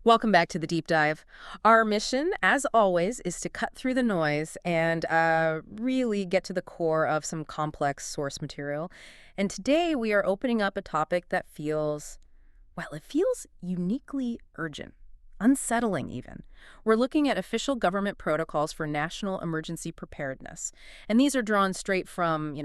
Welcome back to the deep dive. Our mission, as always, is to cut through the noise and really get to the core of some complex source material. And today we are opening up a topic that feels, well, it feels uniquely urgent, unsettling even. We're looking at official government protocols for national emergency preparedness. And these are drawn straight from,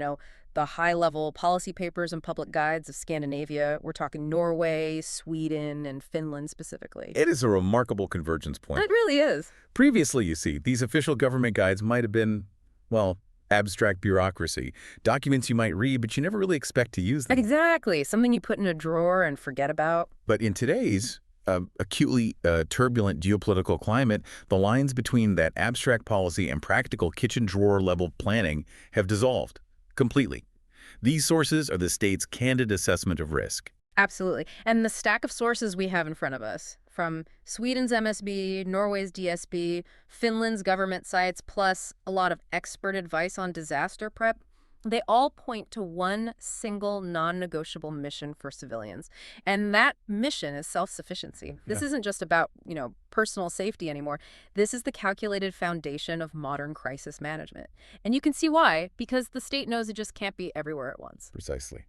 the high-level policy papers and public guides of Scandinavia. We're talking Norway, Sweden, and Finland specifically. It is a remarkable convergence point. It really is. Previously, you see, these official government guides might have been, well, abstract bureaucracy, documents you might read, but you never really expect to use them. Exactly. Something you put in a drawer and forget about. But in today's acutely turbulent geopolitical climate, the lines between that abstract policy and practical kitchen drawer level planning have dissolved completely. These sources are the state's candid assessment of risk. Absolutely. And the stack of sources we have in front of us, from Sweden's MSB, Norway's DSB, Finland's government sites, plus a lot of expert advice on disaster prep, they all point to one single non-negotiable mission for civilians. And that mission is self-sufficiency. This isn't just about, personal safety anymore. This is the calculated foundation of modern crisis management. And you can see why, because the state knows it just can't be everywhere at once. Precisely.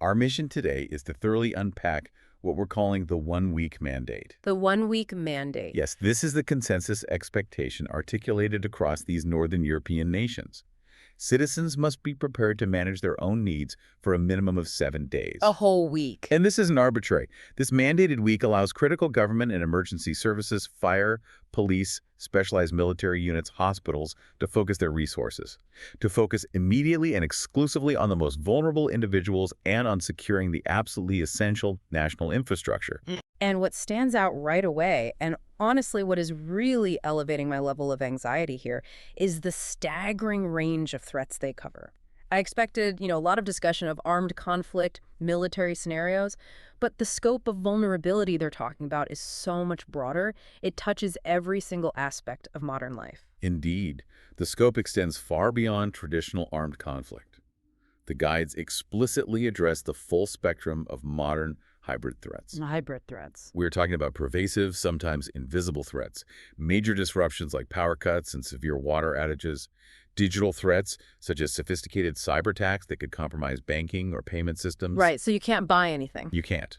Our mission today is to thoroughly unpack what we're calling the one-week mandate. The one-week mandate. Yes, this is the consensus expectation articulated across these Northern European nations. Citizens must be prepared to manage their own needs for a minimum of 7 days. A whole week. And this isn't arbitrary. This mandated week allows critical government and emergency services, fire, police, specialized military units, hospitals to focus their resources, to focus immediately and exclusively on the most vulnerable individuals and on securing the absolutely essential national infrastructure. And what stands out right away, and honestly what is really elevating my level of anxiety here, is the staggering range of threats they cover. I expected, a lot of discussion of armed conflict, military scenarios, but the scope of vulnerability they're talking about is so much broader. It touches every single aspect of modern life. Indeed, the scope extends far beyond traditional armed conflict. The guides explicitly address the full spectrum of modern hybrid threats. Hybrid threats. We're talking about pervasive, sometimes invisible threats, major disruptions like power cuts and severe water outages, digital threats such as sophisticated cyber attacks that could compromise banking or payment systems. Right, so you can't buy anything. You can't.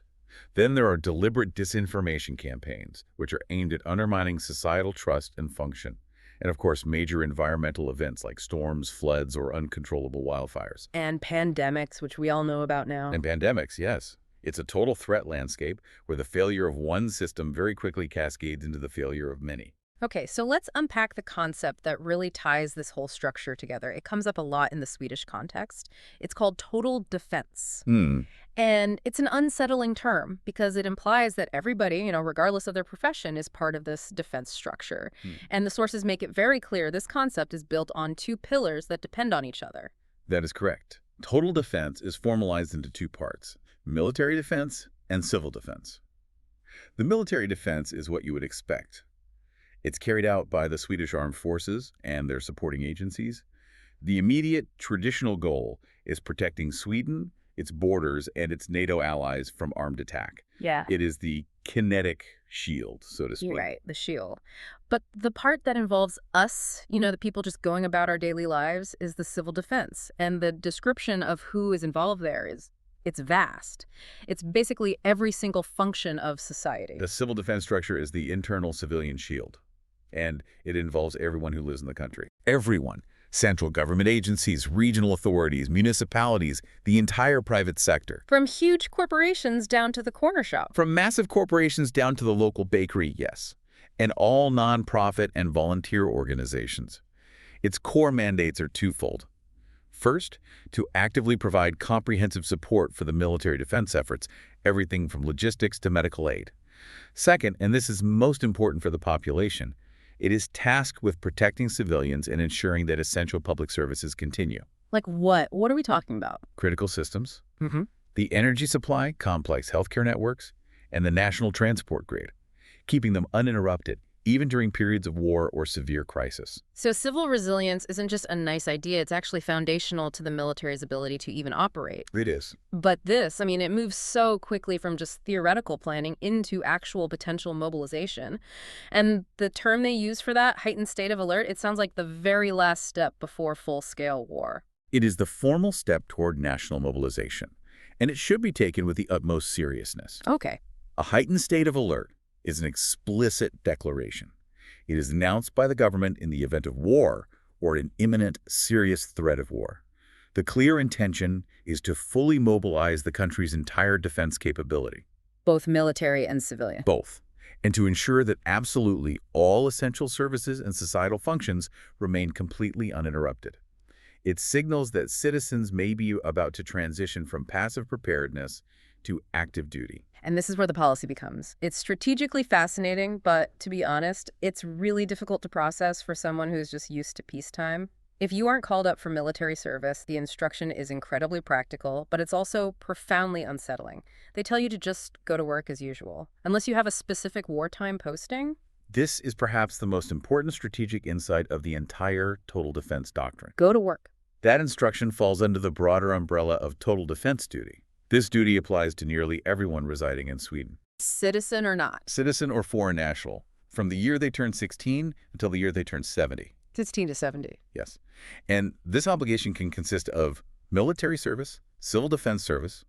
Then there are deliberate disinformation campaigns, which are aimed at undermining societal trust and function. And of course, major environmental events like storms, floods, or uncontrollable wildfires. And pandemics, which we all know about now. And pandemics, yes. It's a total threat landscape where the failure of one system very quickly cascades into the failure of many. Okay, so let's unpack the concept that really ties this whole structure together. It comes up a lot in the Swedish context. It's called total defense. And it's an unsettling term because it implies that everybody, regardless of their profession, is part of this defense structure. And the sources make it very clear this concept is built on two pillars that depend on each other. That is correct. Total defense is formalized into two parts: military defense and civil defense. The military defense is what you would expect. It's carried out by the Swedish Armed Forces and their supporting agencies. The immediate traditional goal is protecting Sweden, its borders, and its NATO allies from armed attack. Yeah. It is the kinetic shield, so to speak. You're right, the shield. But the part that involves us, the people just going about our daily lives, is the civil defense. And the description of who is involved there it's vast. It's basically every single function of society. The civil defense structure is the internal civilian shield, and it involves everyone who lives in the country. Everyone. Central government agencies, regional authorities, municipalities, the entire private sector. From huge corporations down to the corner shop. From massive corporations down to the local bakery, yes. And all nonprofit and volunteer organizations. Its core mandates are twofold. First, to actively provide comprehensive support for the military defense efforts, everything from logistics to medical aid. Second, and this is most important for the population, it is tasked with protecting civilians and ensuring that essential public services continue. Like what? What are we talking about? Critical systems, the energy supply, complex healthcare networks, and the national transport grid, keeping them uninterrupted, even during periods of war or severe crisis. So civil resilience isn't just a nice idea, it's actually foundational to the military's ability to even operate. It is. But this, I mean, it moves so quickly from just theoretical planning into actual potential mobilization. And the term they use for that, heightened state of alert, it sounds like the very last step before full-scale war. It is the formal step toward national mobilization, and it should be taken with the utmost seriousness. Okay. A heightened state of alert is an explicit declaration. It is announced by the government in the event of war or an imminent, serious threat of war. The clear intention is to fully mobilize the country's entire defense capability. Both military and civilian. Both. And to ensure that absolutely all essential services and societal functions remain completely uninterrupted. It signals that citizens may be about to transition from passive preparedness to active duty. And this is where the policy becomes. It's strategically fascinating, but to be honest, it's really difficult to process for someone who's just used to peacetime. If you aren't called up for military service, the instruction is incredibly practical, but it's also profoundly unsettling. They tell you to just go to work as usual, unless you have a specific wartime posting. This is perhaps the most important strategic insight of the entire total defense doctrine. Go to work. That instruction falls under the broader umbrella of total defense duty. This duty applies to nearly everyone residing in Sweden. Citizen or not. Citizen or foreign national, from the year they turn 16 until the year they turn 70. 16 to 70. Yes. And this obligation can consist of military service, civil defense service,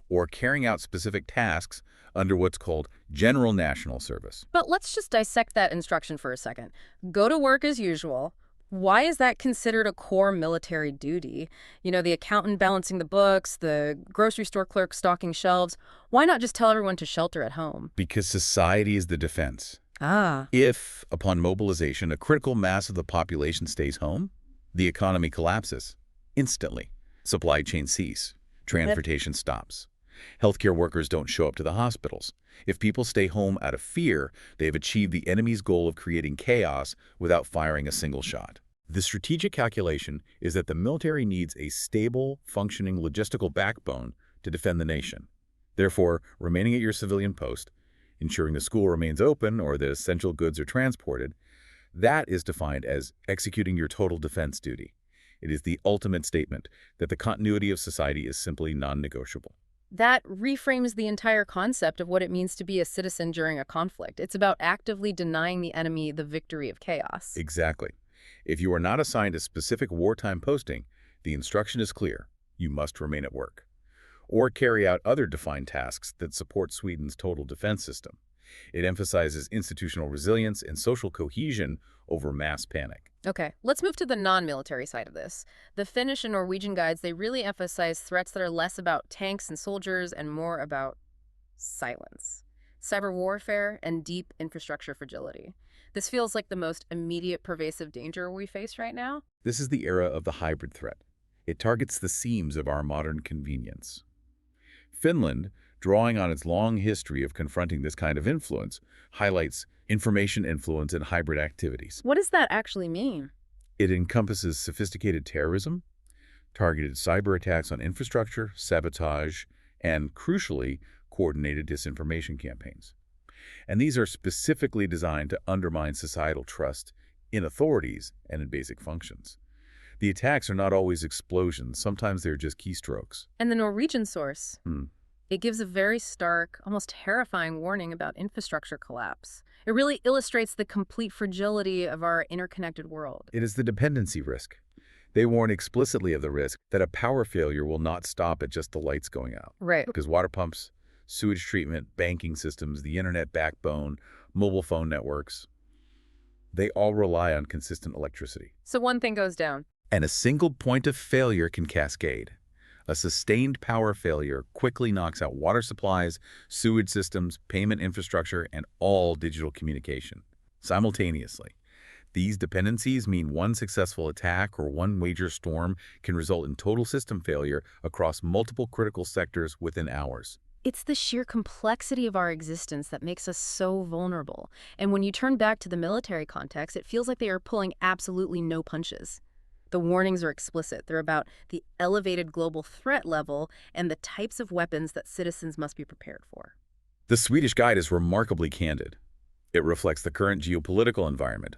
or carrying out specific tasks under what's called general national service. But let's just dissect that instruction for a second. Go to work as usual. Why is that considered a core military duty? You know, the accountant balancing the books, the grocery store clerk stocking shelves. Why not just tell everyone to shelter at home? Because society is the defense. Ah. If, upon mobilization, a critical mass of the population stays home, the economy collapses instantly. Supply chains cease. Transportation stops. Healthcare workers don't show up to the hospitals. If people stay home out of fear, they have achieved the enemy's goal of creating chaos without firing a single shot. The strategic calculation is that the military needs a stable, functioning logistical backbone to defend the nation. Therefore, remaining at your civilian post, ensuring the school remains open or that essential goods are transported, that is defined as executing your total defense duty. It is the ultimate statement that the continuity of society is simply non-negotiable. That reframes the entire concept of what it means to be a citizen during a conflict. It's about actively denying the enemy the victory of chaos. Exactly. If you are not assigned a specific wartime posting, the instruction is clear. You must remain at work. Or carry out other defined tasks that support Sweden's total defense system. It emphasizes institutional resilience and social cohesion over mass panic. Okay, let's move to the non-military side of this. The Finnish and Norwegian guides, they really emphasize threats that are less about tanks and soldiers and more about silence, cyber warfare, and deep infrastructure fragility. This feels like the most immediate pervasive danger we face right now. This is the era of the hybrid threat. It targets the seams of our modern convenience. Finland, drawing on its long history of confronting this kind of influence, highlights information influence and hybrid activities. What does that actually mean? It encompasses sophisticated terrorism, targeted cyber attacks on infrastructure, sabotage, and, crucially, coordinated disinformation campaigns. And these are specifically designed to undermine societal trust in authorities and in basic functions. The attacks are not always explosions. Sometimes they're just keystrokes. And the Norwegian source? Hmm. It gives a very stark, almost terrifying warning about infrastructure collapse. It really illustrates the complete fragility of our interconnected world. It is the dependency risk. They warn explicitly of the risk that a power failure will not stop at just the lights going out. Right. Because water pumps, sewage treatment, banking systems, the internet backbone, mobile phone networks, they all rely on consistent electricity. So one thing goes down. And a single point of failure can cascade. A sustained power failure quickly knocks out water supplies, sewage systems, payment infrastructure, and all digital communication. Simultaneously, these dependencies mean one successful attack or one major storm can result in total system failure across multiple critical sectors within hours. It's the sheer complexity of our existence that makes us so vulnerable. And when you turn back to the military context, it feels like they are pulling absolutely no punches. The warnings are explicit. They're about the elevated global threat level and the types of weapons that citizens must be prepared for. The Swedish guide is remarkably candid. It reflects the current geopolitical environment.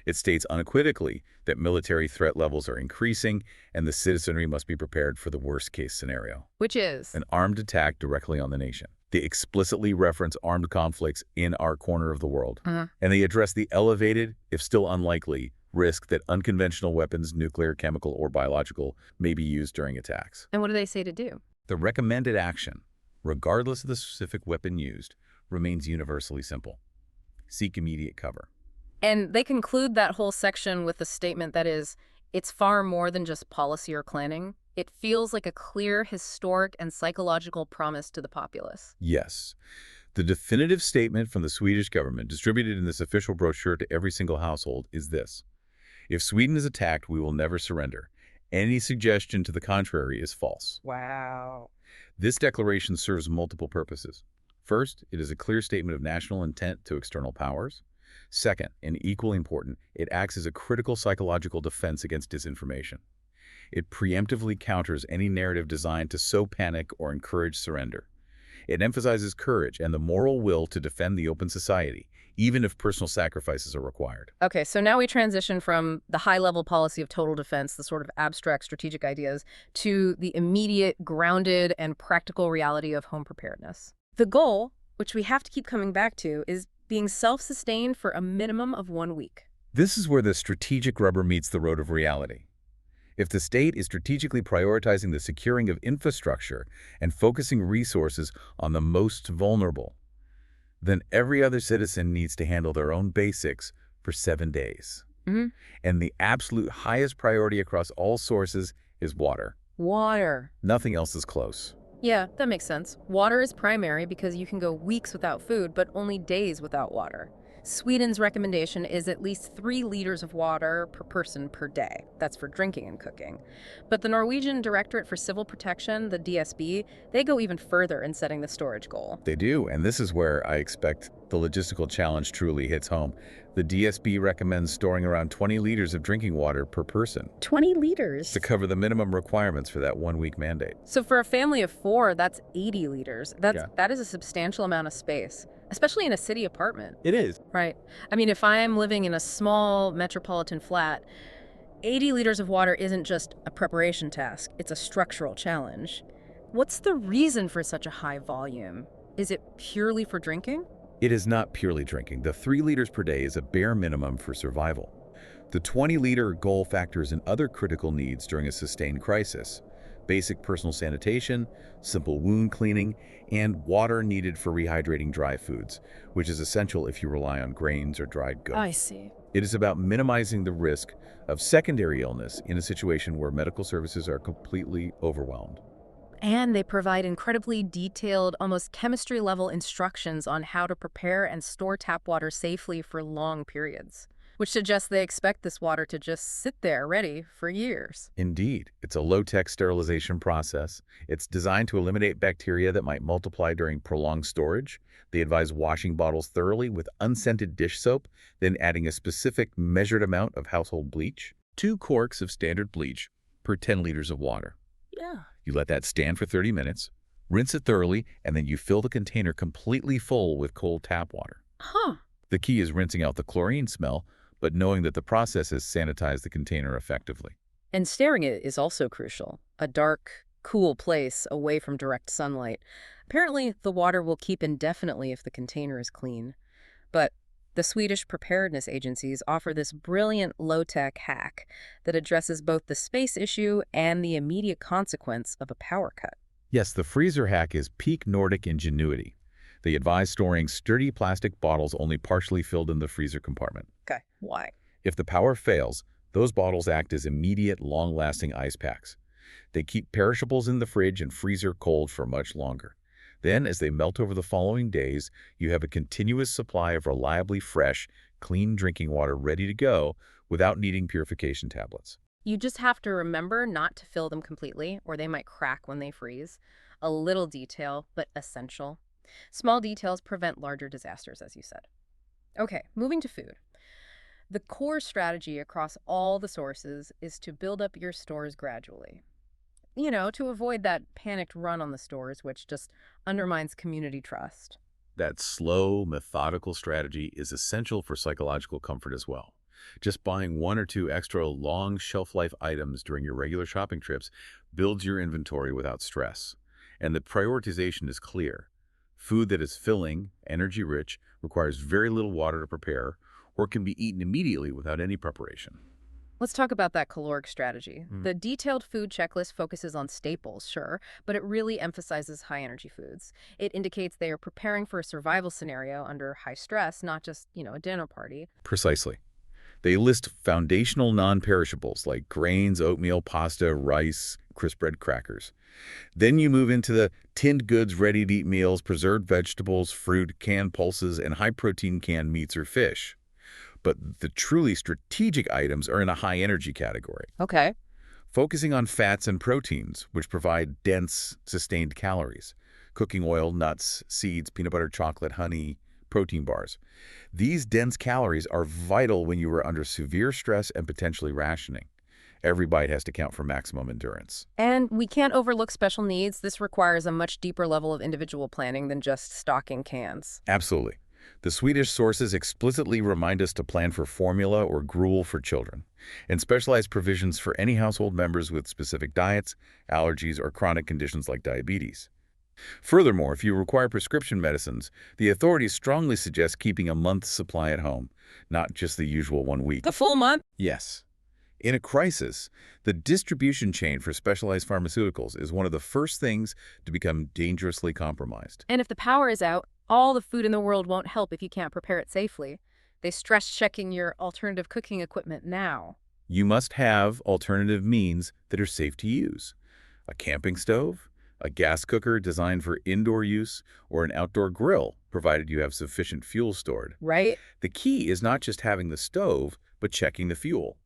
It states unequivocally that military threat levels are increasing and the citizenry must be prepared for the worst-case scenario, Which is? an armed attack directly on the nation. They explicitly reference armed conflicts in our corner of the world, Uh-huh. and they address the elevated, if still unlikely, risk that unconventional weapons, nuclear, chemical, or biological, may be used during attacks. And what do they say to do? The recommended action, regardless of the specific weapon used, remains universally simple. Seek immediate cover. And they conclude that whole section with a statement that is, it's far more than just policy or planning. It feels like a clear historic and psychological promise to the populace. Yes. The definitive statement from the Swedish government, distributed in this official brochure to every single household, is this: if Sweden is attacked, we will never surrender. Any suggestion to the contrary is false. Wow. This declaration serves multiple purposes. First, it is a clear statement of national intent to external powers. Second, and equally important, it acts as a critical psychological defense against disinformation. It preemptively counters any narrative designed to sow panic or encourage surrender. It emphasizes courage and the moral will to defend the open society, even if personal sacrifices are required. Okay, so now we transition from the high-level policy of total defense, the sort of abstract strategic ideas, to the immediate, grounded, and practical reality of home preparedness. The goal, which we have to keep coming back to, is being self-sustained for a minimum of 1 week. This is where the strategic rubber meets the road of reality. If the state is strategically prioritizing the securing of infrastructure and focusing resources on the most vulnerable, then every other citizen needs to handle their own basics for 7 days. Mm-hmm. And the absolute highest priority across all sources is water. Water. Nothing else is close. Yeah, that makes sense. Water is primary because you can go weeks without food, but only days without water. Sweden's recommendation is at least 3 liters of water per person per day. That's for drinking and cooking. But the Norwegian Directorate for Civil Protection, the DSB, they go even further in setting the storage goal. They do, and this is where I expect the logistical challenge truly hits home. The DSB recommends storing around 20 liters of drinking water per person 20 liters? to cover the minimum requirements for that 1-week mandate. So for a family of 4, that's 80 liters. Yeah. That is a substantial amount of space, especially in a city apartment. It is. Right. I mean, if I'm living in a small metropolitan flat, 80 liters of water isn't just a preparation task, it's a structural challenge. What's the reason for such a high volume? Is it purely for drinking? It is not purely drinking. The 3 liters per day is a bare minimum for survival. The 20-liter goal factors in other critical needs during a sustained crisis: basic personal sanitation, simple wound cleaning, and water needed for rehydrating dry foods, which is essential if you rely on grains or dried goods. I see. It is about minimizing the risk of secondary illness in a situation where medical services are completely overwhelmed. And they provide incredibly detailed, almost chemistry-level instructions on how to prepare and store tap water safely for long periods, which suggests they expect this water to just sit there ready for years. Indeed, it's a low-tech sterilization process. It's designed to eliminate bacteria that might multiply during prolonged storage. They advise washing bottles thoroughly with unscented dish soap, then adding a specific measured amount of household bleach. 2 corks of standard bleach per 10 liters of water. Yeah. You let that stand for 30 minutes, rinse it thoroughly, and then you fill the container completely full with cold tap water. Huh. The key is rinsing out the chlorine smell, but knowing that the process has sanitized the container effectively. And staring it is also crucial. A dark, cool place away from direct sunlight. Apparently, the water will keep indefinitely if the container is clean. But the Swedish preparedness agencies offer this brilliant low-tech hack that addresses both the space issue and the immediate consequence of a power cut. Yes, the freezer hack is peak Nordic ingenuity. They advise storing sturdy plastic bottles only partially filled in the freezer compartment. Okay, why? If the power fails, those bottles act as immediate, long-lasting ice packs. They keep perishables in the fridge and freezer cold for much longer. Then, as they melt over the following days, you have a continuous supply of reliably fresh, clean drinking water ready to go without needing purification tablets. You just have to remember not to fill them completely, or they might crack when they freeze. A little detail, but essential. Small details prevent larger disasters, as you said. Okay, moving to food. The core strategy across all the sources is to build up your stores gradually. To avoid that panicked run on the stores, which just undermines community trust. That slow, methodical strategy is essential for psychological comfort as well. Just buying one or two extra long shelf life items during your regular shopping trips builds your inventory without stress. And the prioritization is clear. Food that is filling, energy-rich, requires very little water to prepare, or can be eaten immediately without any preparation. Let's talk about that caloric strategy. Mm. The detailed food checklist focuses on staples, sure, but it really emphasizes high-energy foods. It indicates they are preparing for a survival scenario under high stress, not just, a dinner party. Precisely. They list foundational non-perishables like grains, oatmeal, pasta, rice, crisp bread, crackers. Then you move into the tinned goods, ready-to-eat meals, preserved vegetables, fruit, canned pulses, and high-protein canned meats or fish. But the truly strategic items are in a high-energy category, Okay. focusing on fats and proteins, which provide dense, sustained calories. Cooking oil, nuts, seeds, peanut butter, chocolate, honey, protein bars. These dense calories are vital when you are under severe stress and potentially rationing. Every bite has to count for maximum endurance. And we can't overlook special needs. This requires a much deeper level of individual planning than just stocking cans. Absolutely. The Swedish sources explicitly remind us to plan for formula or gruel for children, and specialized provisions for any household members with specific diets, allergies, or chronic conditions like diabetes. Furthermore, if you require prescription medicines, the authorities strongly suggest keeping a month's supply at home, not just the usual 1 week. The full month? Yes. In a crisis, the distribution chain for specialized pharmaceuticals is one of the first things to become dangerously compromised. And if the power is out, all the food in the world won't help if you can't prepare it safely. They stress checking your alternative cooking equipment now. You must have alternative means that are safe to use. A camping stove, a gas cooker designed for indoor use, or an outdoor grill, provided you have sufficient fuel stored. Right? The key is not just having the stove, but checking the fuel.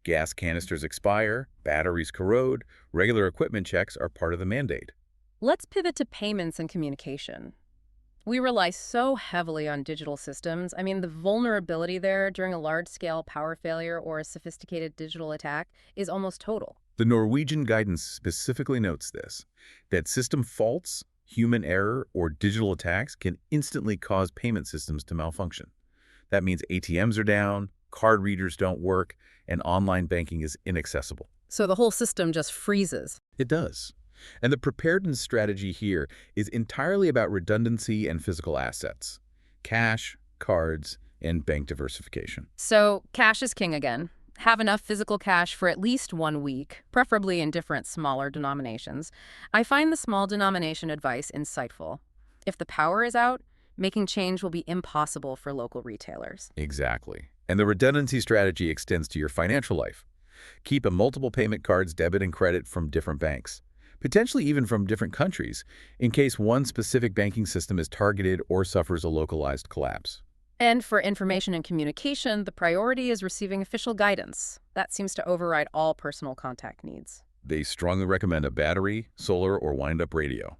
Gas canisters expire, batteries corrode, regular equipment checks are part of the mandate. Let's pivot to payments and communication. We rely so heavily on digital systems. I mean, the vulnerability there during a large-scale power failure or a sophisticated digital attack is almost total. The Norwegian guidance specifically notes this, that system faults, human error, or digital attacks can instantly cause payment systems to malfunction. That means ATMs are down, card readers don't work, and online banking is inaccessible. So the whole system just freezes. It does. And the preparedness strategy here is entirely about redundancy and physical assets. Cash, cards, and bank diversification. So cash is king again. Have enough physical cash for at least 1 week, preferably in different smaller denominations. I find the small denomination advice insightful. If the power is out, making change will be impossible for local retailers. Exactly. And the redundancy strategy extends to your financial life. Keep a multiple payment cards, debit and credit from different banks, potentially even from different countries, in case one specific banking system is targeted or suffers a localized collapse. And for information and communication, the priority is receiving official guidance. That seems to override all personal contact needs. They strongly recommend a battery, solar, or wind-up radio.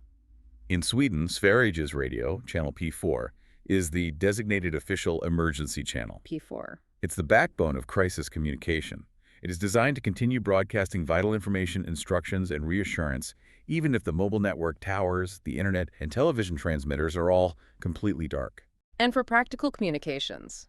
In Sweden, Sveriges Radio, channel P4, is the designated official emergency channel. P4. It's the backbone of crisis communication. It is designed to continue broadcasting vital information, instructions, and reassurance, even if the mobile network towers, the internet, and television transmitters are all completely dark. And for practical communications,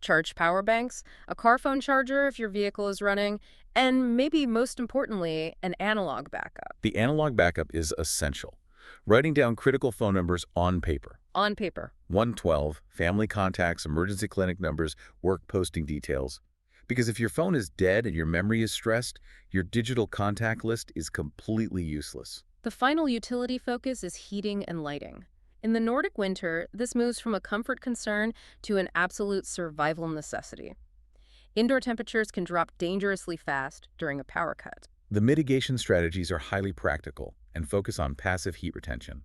charged power banks, a car phone charger if your vehicle is running, and maybe most importantly, an analog backup. The analog backup is essential. Writing down critical phone numbers on paper. On paper. 112, family contacts, emergency clinic numbers, work posting details. Because if your phone is dead and your memory is stressed, your digital contact list is completely useless. The final utility focus is heating and lighting. In the Nordic winter, this moves from a comfort concern to an absolute survival necessity. Indoor temperatures can drop dangerously fast during a power cut. The mitigation strategies are highly practical and focus on passive heat retention.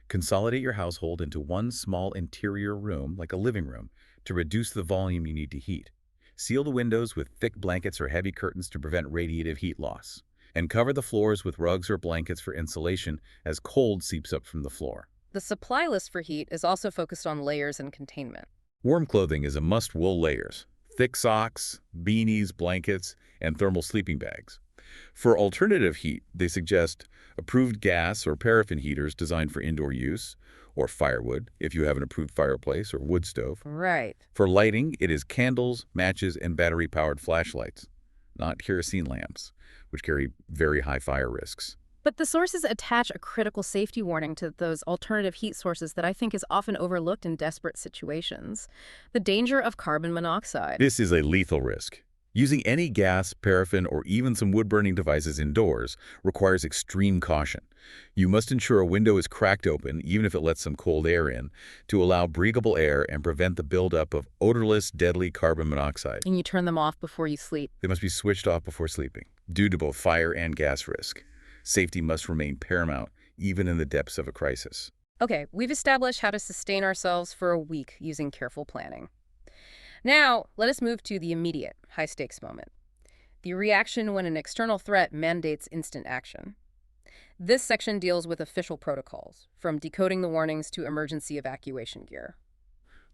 Consolidate your household into one small interior room, like a living room, to reduce the volume you need to heat. Seal the windows with thick blankets or heavy curtains to prevent radiative heat loss. And cover the floors with rugs or blankets for insulation as cold seeps up from the floor. The supply list for heat is also focused on layers and containment. Warm clothing is a must. Wool layers, thick socks, beanies, blankets, and thermal sleeping bags. For alternative heat, they suggest approved gas or paraffin heaters designed for indoor use, or firewood if you have an approved fireplace or wood stove. Right. For lighting, it is candles, matches, and battery-powered flashlights, not kerosene lamps, which carry very high fire risks. But the sources attach a critical safety warning to those alternative heat sources that I think is often overlooked in desperate situations. The danger of carbon monoxide. This is a lethal risk. Using any gas, paraffin, or even some wood-burning devices indoors requires extreme caution. You must ensure a window is cracked open, even if it lets some cold air in, to allow breathable air and prevent the buildup of odorless, deadly carbon monoxide. And you turn them off before you sleep. They must be switched off before sleeping, due to both fire and gas risk. Safety must remain paramount, even in the depths of a crisis. Okay, we've established how to sustain ourselves for a week using careful planning. Now, let us move to the immediate, high-stakes moment. The reaction when an external threat mandates instant action. This section deals with official protocols, from decoding the warnings to emergency evacuation gear.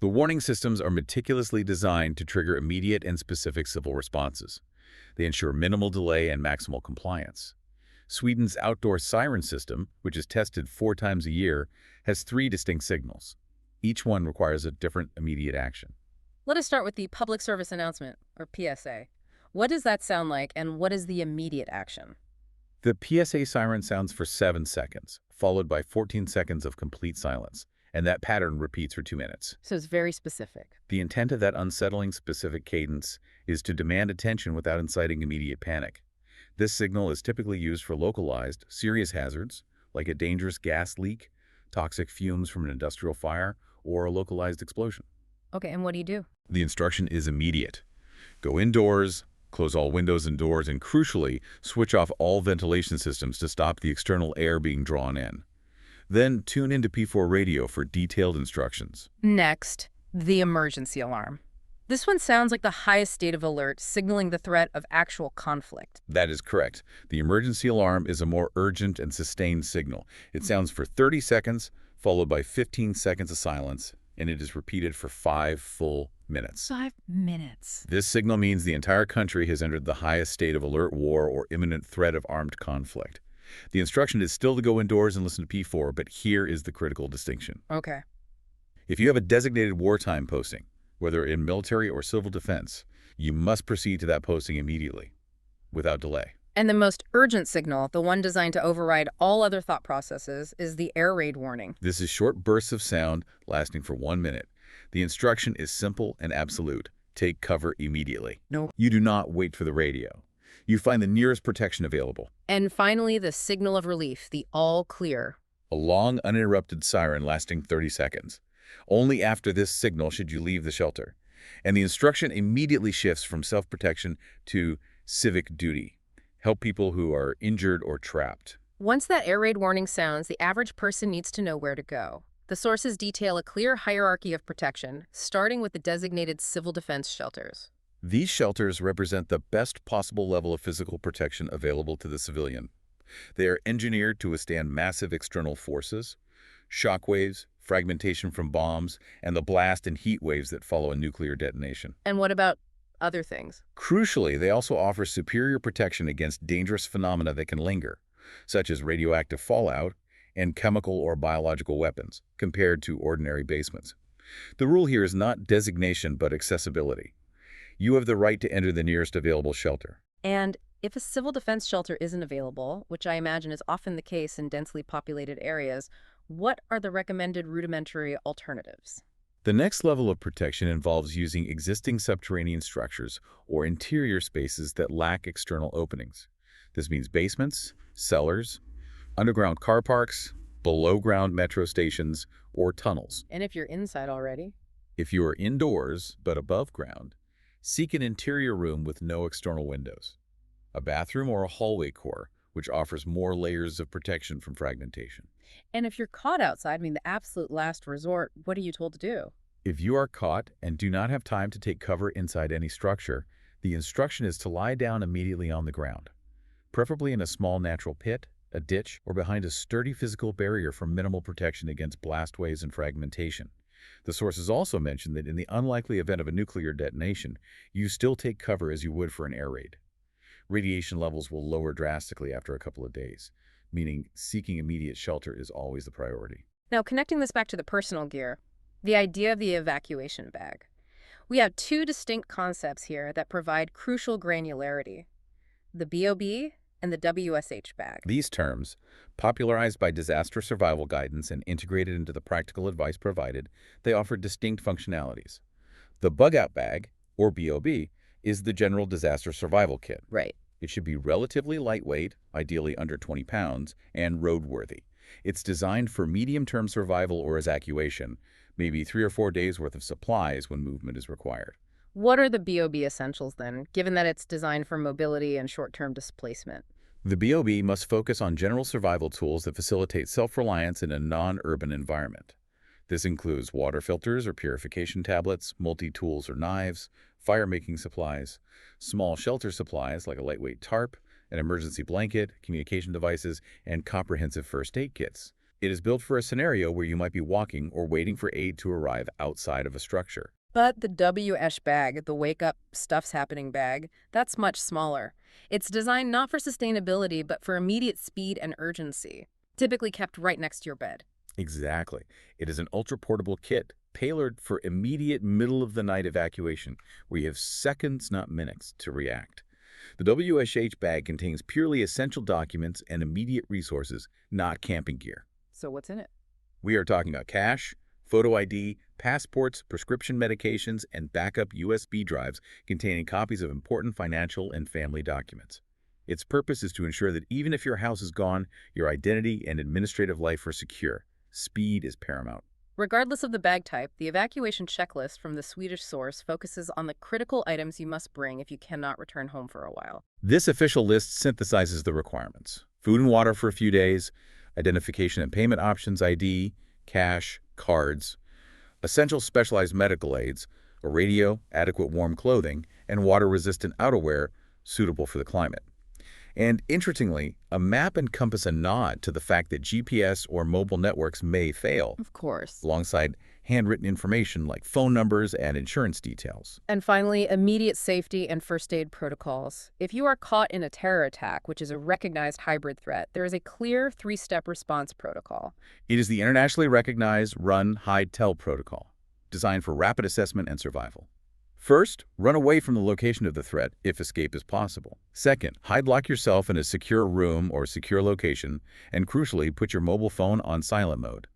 The warning systems are meticulously designed to trigger immediate and specific civil responses. They ensure minimal delay and maximal compliance. Sweden's outdoor siren system, which is tested 4 times a year, has 3 distinct signals. Each one requires a different immediate action. Let us start with the public service announcement, or PSA. What does that sound like, and what is the immediate action? The PSA siren sounds for 7 seconds, followed by 14 seconds of complete silence, and that pattern repeats for 2 minutes. So it's very specific. The intent of that unsettling specific cadence is to demand attention without inciting immediate panic. This signal is typically used for localized, serious hazards, like a dangerous gas leak, toxic fumes from an industrial fire, or a localized explosion. Okay, and what do you do? The instruction is immediate. Go indoors, close all windows and doors, and crucially, switch off all ventilation systems to stop the external air being drawn in. Then tune into P4 radio for detailed instructions. Next, the emergency alarm. This one sounds like the highest state of alert, signaling the threat of actual conflict. That is correct. The emergency alarm is a more urgent and sustained signal. It sounds for 30 seconds, followed by 15 seconds of silence, and it is repeated for 5 full minutes. 5 minutes. This signal means the entire country has entered the highest state of alert war or imminent threat of armed conflict. The instruction is still to go indoors and listen to P4, but here is the critical distinction. Okay. If you have a designated wartime posting, whether in military or civil defense, you must proceed to that posting immediately, without delay. And the most urgent signal, the one designed to override all other thought processes, is the air raid warning. This is short bursts of sound lasting for 1 minute. The instruction is simple and absolute. Take cover immediately. No. You do not wait for the radio. You find the nearest protection available. And finally, the signal of relief, the all clear. A long, uninterrupted siren lasting 30 seconds. Only after this signal should you leave the shelter. And the instruction immediately shifts from self-protection to civic duty. Help people who are injured or trapped. Once that air raid warning sounds, the average person needs to know where to go. The sources detail a clear hierarchy of protection, starting with the designated civil defense shelters. These shelters represent the best possible level of physical protection available to the civilian. They are engineered to withstand massive external forces, shockwaves, fragmentation from bombs, and the blast and heat waves that follow a nuclear detonation. And what about other things? Crucially, they also offer superior protection against dangerous phenomena that can linger, such as radioactive fallout and chemical or biological weapons, compared to ordinary basements. The rule here is not designation but accessibility. You have the right to enter the nearest available shelter. And if a civil defense shelter isn't available, which I imagine is often the case in densely populated areas, what are the recommended rudimentary alternatives? The next level of protection involves using existing subterranean structures or interior spaces that lack external openings. This means basements, cellars, underground car parks, below-ground metro stations, or tunnels. And if you're inside already? If you are indoors but above ground, seek an interior room with no external windows, a bathroom or a hallway core, which offers more layers of protection from fragmentation. And if you're caught outside, the absolute last resort, what are you told to do? If you are caught and do not have time to take cover inside any structure, the instruction is to lie down immediately on the ground, preferably in a small natural pit, a ditch, or behind a sturdy physical barrier for minimal protection against blast waves and fragmentation. The sources also mention that in the unlikely event of a nuclear detonation, you still take cover as you would for an air raid. Radiation levels will lower drastically after a couple of days, meaning seeking immediate shelter is always the priority. Now, connecting this back to the personal gear, the idea of the evacuation bag. We have two distinct concepts here that provide crucial granularity: the BOB and the WSH bag. These terms, popularized by disaster survival guidance and integrated into the practical advice provided, they offer distinct functionalities. The bug-out bag, or BOB, is the general disaster survival kit. Right. It should be relatively lightweight, ideally under 20 pounds, and roadworthy. It's designed for medium-term survival or evacuation, maybe 3 or 4 days worth of supplies when movement is required. What are the BOB essentials then, given that it's designed for mobility and short-term displacement? The BOB must focus on general survival tools that facilitate self-reliance in a non-urban environment. This includes water filters or purification tablets, multi-tools or knives, fire-making supplies, small shelter supplies like a lightweight tarp, an emergency blanket, communication devices, and comprehensive first aid kits. It is built for a scenario where you might be walking or waiting for aid to arrive outside of a structure. But the WS bag, the wake up, stuff's happening bag, that's much smaller. It's designed not for sustainability, but for immediate speed and urgency, typically kept right next to your bed. Exactly. It is an ultra-portable kit tailored for immediate middle-of-the-night evacuation, where you have seconds, not minutes, to react. The WSH bag contains purely essential documents and immediate resources, not camping gear. So what's in it? We are talking about cash, photo ID, passports, prescription medications, and backup USB drives containing copies of important financial and family documents. Its purpose is to ensure that even if your house is gone, your identity and administrative life are secure. Speed is paramount. Regardless of the bag type, the evacuation checklist from the Swedish source focuses on the critical items you must bring if you cannot return home for a while. This official list synthesizes the requirements: food and water for a few days, identification and payment options ID, cash, cards, essential specialized medical aids, a radio, adequate warm clothing, and water-resistant outerwear suitable for the climate. And interestingly, a map and compass a nod to the fact that GPS or mobile networks may fail, Of course. alongside handwritten information like phone numbers and insurance details. And finally, immediate safety and first aid protocols. If you are caught in a terror attack, which is a recognized hybrid threat, there is a clear three-step response protocol. It is the internationally recognized Run, Hide, Tell protocol, designed for rapid assessment and survival. First, run away from the location of the threat if escape is possible. Second, hide-lock yourself in a secure room or secure location, and crucially, put your mobile phone on silent mode.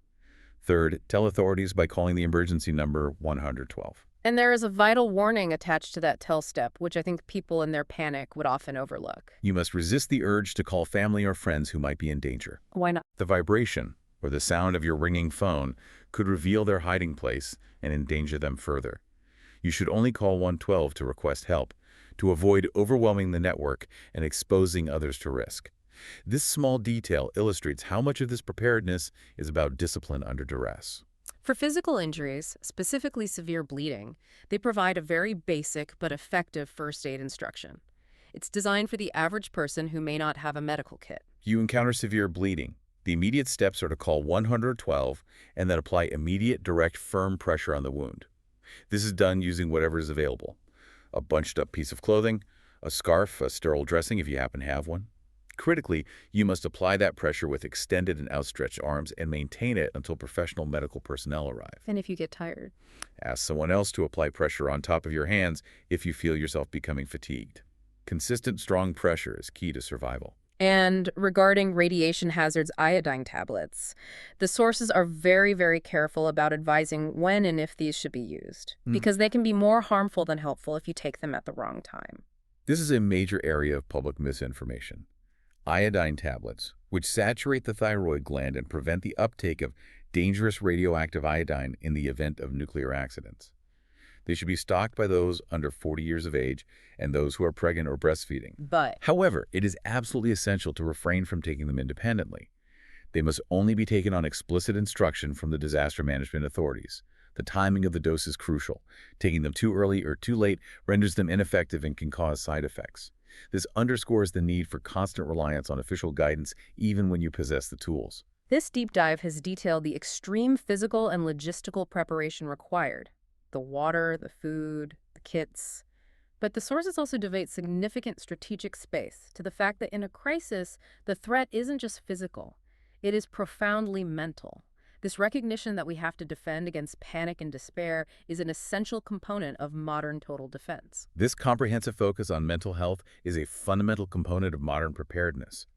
Third, tell authorities by calling the emergency number 112. And there is a vital warning attached to that tell step, which I think people in their panic would often overlook. You must resist the urge to call family or friends who might be in danger. Why not? The vibration, or the sound of your ringing phone, could reveal their hiding place and endanger them further. You should only call 112 to request help, to avoid overwhelming the network and exposing others to risk. This small detail illustrates how much of this preparedness is about discipline under duress. For physical injuries, specifically severe bleeding, they provide a very basic but effective first aid instruction. It's designed for the average person who may not have a medical kit. If you encounter severe bleeding, the immediate steps are to call 112 and then apply immediate, direct, firm pressure on the wound. This is done using whatever is available: a bunched-up piece of clothing, a scarf, a sterile dressing if you happen to have one. Critically, you must apply that pressure with extended and outstretched arms and maintain it until professional medical personnel arrive. And if you get tired? Ask someone else to apply pressure on top of your hands if you feel yourself becoming fatigued. Consistent, strong pressure is key to survival. And regarding radiation hazards iodine tablets, the sources are very, very careful about advising when and if these should be used, because they can be more harmful than helpful if you take them at the wrong time. This is a major area of public misinformation. Iodine tablets, which saturate the thyroid gland and prevent the uptake of dangerous radioactive iodine in the event of nuclear accidents. They should be stocked by those under 40 years of age and those who are pregnant or breastfeeding. But However, it is absolutely essential to refrain from taking them independently. They must only be taken on explicit instruction from the disaster management authorities. The timing of the dose is crucial. Taking them too early or too late renders them ineffective and can cause side effects. This underscores the need for constant reliance on official guidance even when you possess the tools. this deep dive has detailed the extreme physical and logistical preparation required: the water, the food, the kits. But the sources also devote significant strategic space to the fact that in a crisis, the threat isn't just physical, it is profoundly mental. This recognition that we have to defend against panic and despair is an essential component of modern total defense. This comprehensive focus on mental health is a fundamental component of modern preparedness.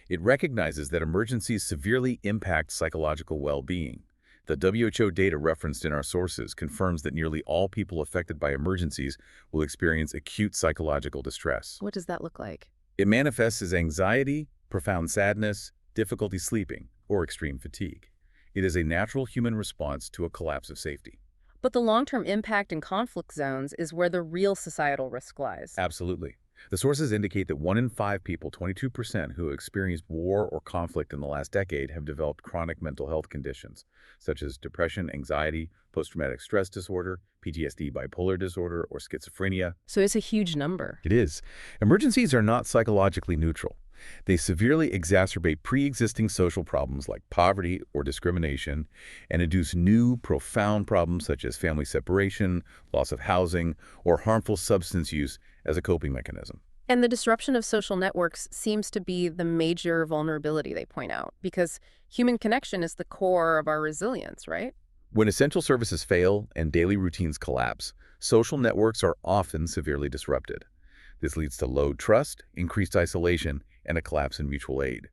It recognizes that emergencies severely impact psychological well-being. The WHO data referenced in our sources confirms that nearly all people affected by emergencies will experience acute psychological distress. What does that look like? It manifests as anxiety, profound sadness, difficulty sleeping, or extreme fatigue. It is a natural human response to a collapse of safety. But the long-term impact in conflict zones is where the real societal risk lies. Absolutely. The sources indicate that 1 in 5 people, 22%, who experienced war or conflict in the last decade have developed chronic mental health conditions, such as depression, anxiety, post-traumatic stress disorder, PTSD, bipolar disorder, or schizophrenia. So it's a huge number. It is. Emergencies are not psychologically neutral. They severely exacerbate pre-existing social problems like poverty or discrimination and induce new, profound problems such as family separation, loss of housing, or harmful substance use as a coping mechanism. And the disruption of social networks seems to be the major vulnerability they point out, because human connection is the core of our resilience, right? When essential services fail and daily routines collapse, social networks are often severely disrupted. This leads to low trust, increased isolation, and a collapse in mutual aid.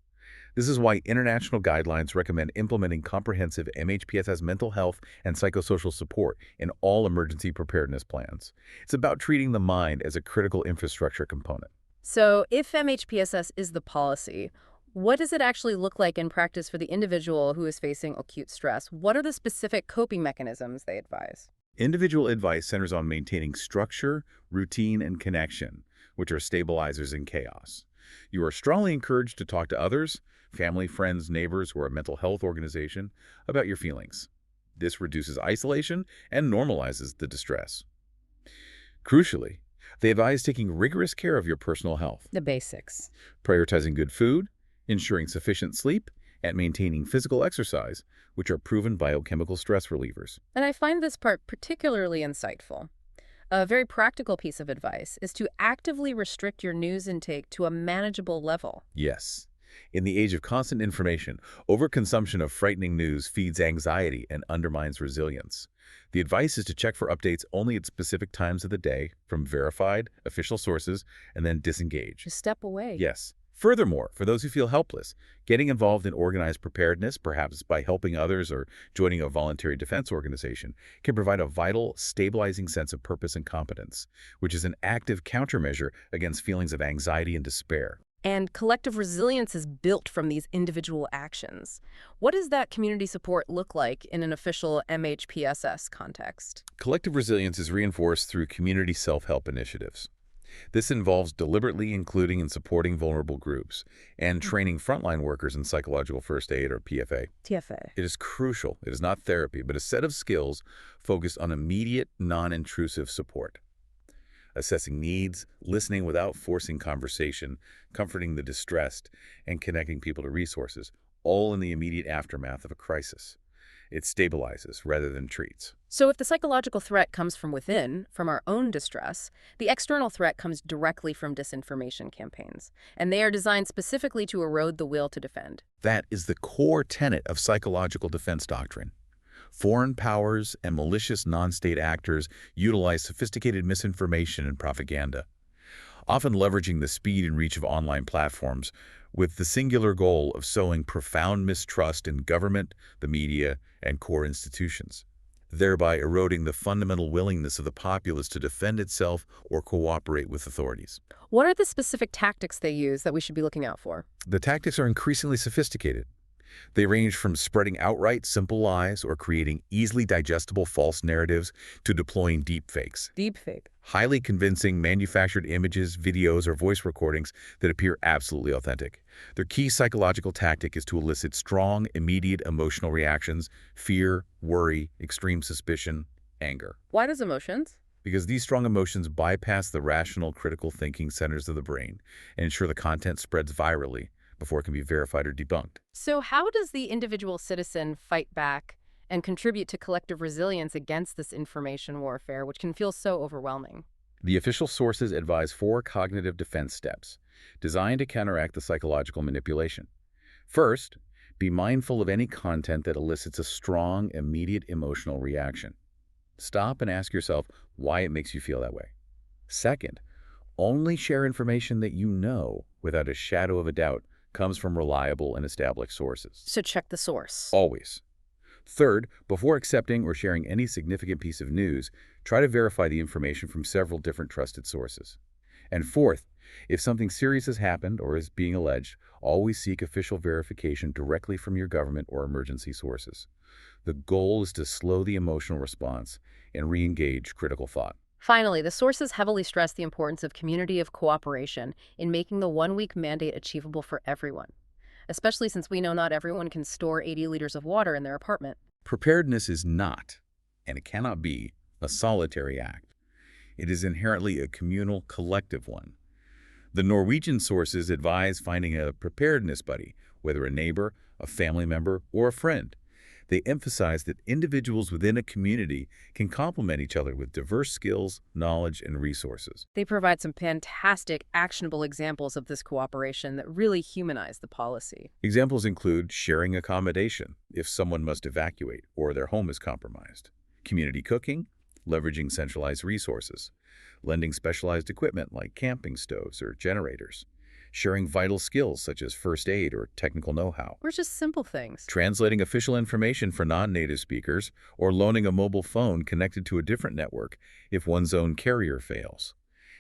This is why international guidelines recommend implementing comprehensive MHPSS mental health and psychosocial support in all emergency preparedness plans. It's about treating the mind as a critical infrastructure component. So if MHPSS is the policy, what does it actually look like in practice for the individual who is facing acute stress? What are the specific coping mechanisms they advise? Individual advice centers on maintaining structure, routine, and connection, which are stabilizers in chaos. You are strongly encouraged to talk to others, family, friends, neighbors, or a mental health organization, about your feelings. This reduces isolation and normalizes the distress. Crucially, they advise taking rigorous care of your personal health, The basics. prioritizing good food, ensuring sufficient sleep, and maintaining physical exercise, which are proven biochemical stress relievers. And I find this part particularly insightful. A very practical piece of advice is to actively restrict your news intake to a manageable level. Yes. In the age of constant information, overconsumption of frightening news feeds anxiety and undermines resilience. The advice is to check for updates only at specific times of the day from verified, official sources, and then disengage. Just step away. Yes. Furthermore, for those who feel helpless, getting involved in organized preparedness, perhaps by helping others or joining a voluntary defense organization, can provide a vital, stabilizing sense of purpose and competence, which is an active countermeasure against feelings of anxiety and despair. And collective resilience is built from these individual actions. What does that community support look like in an official MHPSS context? Collective resilience is reinforced through community self-help initiatives. This involves deliberately including and supporting vulnerable groups and training frontline workers in psychological first aid or PFA. TFA. It is crucial. It is not therapy, but a set of skills focused on immediate, non-intrusive support. Assessing needs, listening without forcing conversation, comforting the distressed, and connecting people to resources, all in the immediate aftermath of a crisis. It stabilizes rather than treats. So if the psychological threat comes from within, from our own distress, the external threat comes directly from disinformation campaigns, and they are designed specifically to erode the will to defend. That is the core tenet of psychological defense doctrine. Foreign powers and malicious non-state actors utilize sophisticated misinformation and propaganda, often leveraging the speed and reach of online platforms with the singular goal of sowing profound mistrust in government, the media, and core institutions, thereby eroding the fundamental willingness of the populace to defend itself or cooperate with authorities. What are the specific tactics they use that we should be looking out for? The tactics are increasingly sophisticated. They range from spreading outright simple lies or creating easily digestible false narratives to deploying deepfakes, Deepfake. highly convincing manufactured images, videos, or voice recordings that appear absolutely authentic. Their key psychological tactic is to elicit strong, immediate emotional reactions: fear, worry, extreme suspicion, anger. Why does emotions? Because these strong emotions bypass the rational, critical thinking centers of the brain and ensure the content spreads virally before it can be verified or debunked. So how does the individual citizen fight back and contribute to collective resilience against this information warfare, which can feel so overwhelming? The official sources advise 4 cognitive defense steps designed to counteract the psychological manipulation. First, be mindful of any content that elicits a strong, immediate emotional reaction. Stop and ask yourself why it makes you feel that way. Second, only share information that you know without a shadow of a doubt comes from reliable and established sources. So check the source. Always. Third, before accepting or sharing any significant piece of news, try to verify the information from several different trusted sources. And fourth, if something serious has happened or is being alleged, always seek official verification directly from your government or emergency sources. The goal is to slow the emotional response and re-engage critical thought. Finally, the sources heavily stress the importance of community of cooperation in making the one-week mandate achievable for everyone, especially since we know not everyone can store 80 liters of water in their apartment. Preparedness is not, and it cannot be, a solitary act. It is inherently a communal, collective one. The Norwegian sources advise finding a preparedness buddy, whether a neighbor, a family member, or a friend. They emphasize that individuals within a community can complement each other with diverse skills, knowledge, and resources. They provide some fantastic, actionable examples of this cooperation that really humanize the policy. Examples include sharing accommodation if someone must evacuate or their home is compromised, community cooking, leveraging centralized resources, lending specialized equipment like camping stoves or generators, sharing vital skills such as first aid or technical know-how, Or just simple things. translating official information for non-native speakers, or loaning a mobile phone connected to a different network if one's own carrier fails.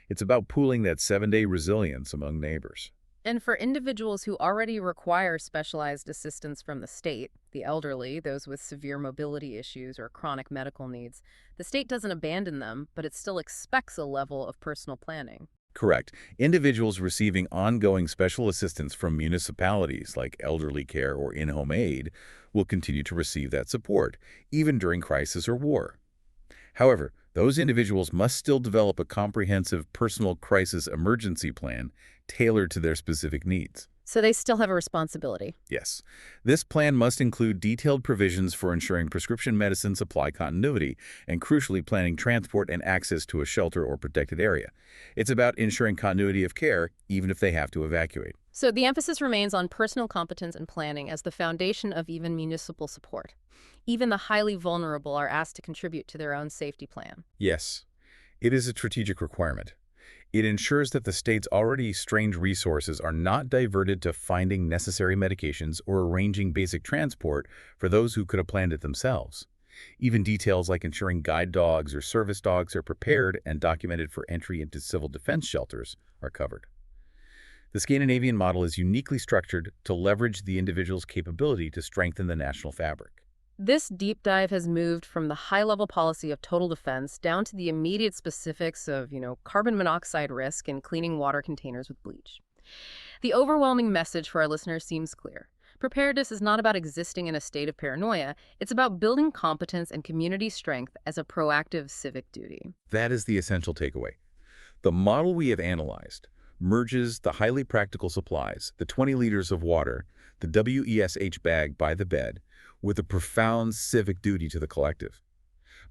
It's about pooling that 7-day resilience among neighbors. And for individuals who already require specialized assistance from the state, the elderly, those with severe mobility issues or chronic medical needs, the state doesn't abandon them, but it still expects a level of personal planning. Correct. Individuals receiving ongoing special assistance from municipalities like elderly care or in-home aid will continue to receive that support, even during crisis or war. However, those individuals must still develop a comprehensive personal crisis emergency plan tailored to their specific needs. So they still have a responsibility. Yes, this plan must include detailed provisions for ensuring prescription medicine supply continuity and, crucially, planning transport and access to a shelter or protected area. It's about ensuring continuity of care, even if they have to evacuate. So the emphasis remains on personal competence and planning as the foundation of even municipal support. Even the highly vulnerable are asked to contribute to their own safety plan. Yes, it is a strategic requirement. It ensures that the state's already strained resources are not diverted to finding necessary medications or arranging basic transport for those who could have planned it themselves. Even details like ensuring guide dogs or service dogs are prepared and documented for entry into civil defense shelters are covered. The Scandinavian model is uniquely structured to leverage the individual's capability to strengthen the national fabric. This deep dive has moved from the high-level policy of total defense down to the immediate specifics of, carbon monoxide risk and cleaning water containers with bleach. The overwhelming message for our listeners seems clear. Preparedness is not about existing in a state of paranoia. It's about building competence and community strength as a proactive civic duty. That is the essential takeaway. The model we have analyzed merges the highly practical supplies, the 20 liters of water, the WESH bag by the bed, with a profound civic duty to the collective.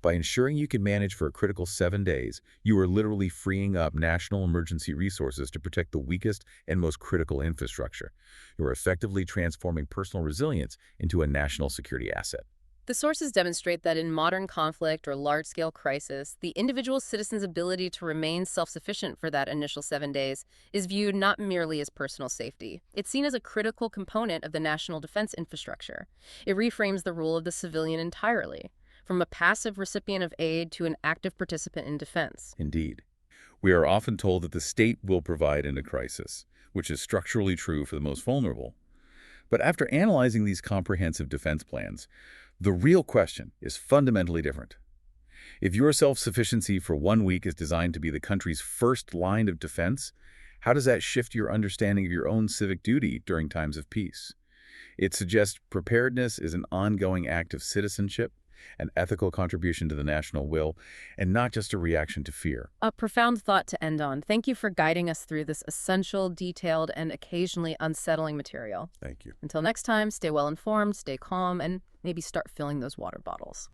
By ensuring you can manage for a critical 7 days, you are literally freeing up national emergency resources to protect the weakest and most critical infrastructure. You are effectively transforming personal resilience into a national security asset. The sources demonstrate that in modern conflict or large-scale crisis, the individual citizen's ability to remain self-sufficient for that initial 7 days is viewed not merely as personal safety. It's seen as a critical component of the national defense infrastructure. It reframes the role of the civilian entirely, from a passive recipient of aid to an active participant in defense. Indeed. We are often told that the state will provide in a crisis, which is structurally true for the most vulnerable. But after analyzing these comprehensive defense plans, the real question is fundamentally different. If your self-sufficiency for 1 week is designed to be the country's first line of defense, how does that shift your understanding of your own civic duty during times of peace? It suggests preparedness is an ongoing act of citizenship, an ethical contribution to the national will, and not just a reaction to fear. A profound thought to end on. Thank you for guiding us through this essential, detailed, and occasionally unsettling material. Thank you. Until next time, stay well informed, stay calm, and maybe start filling those water bottles.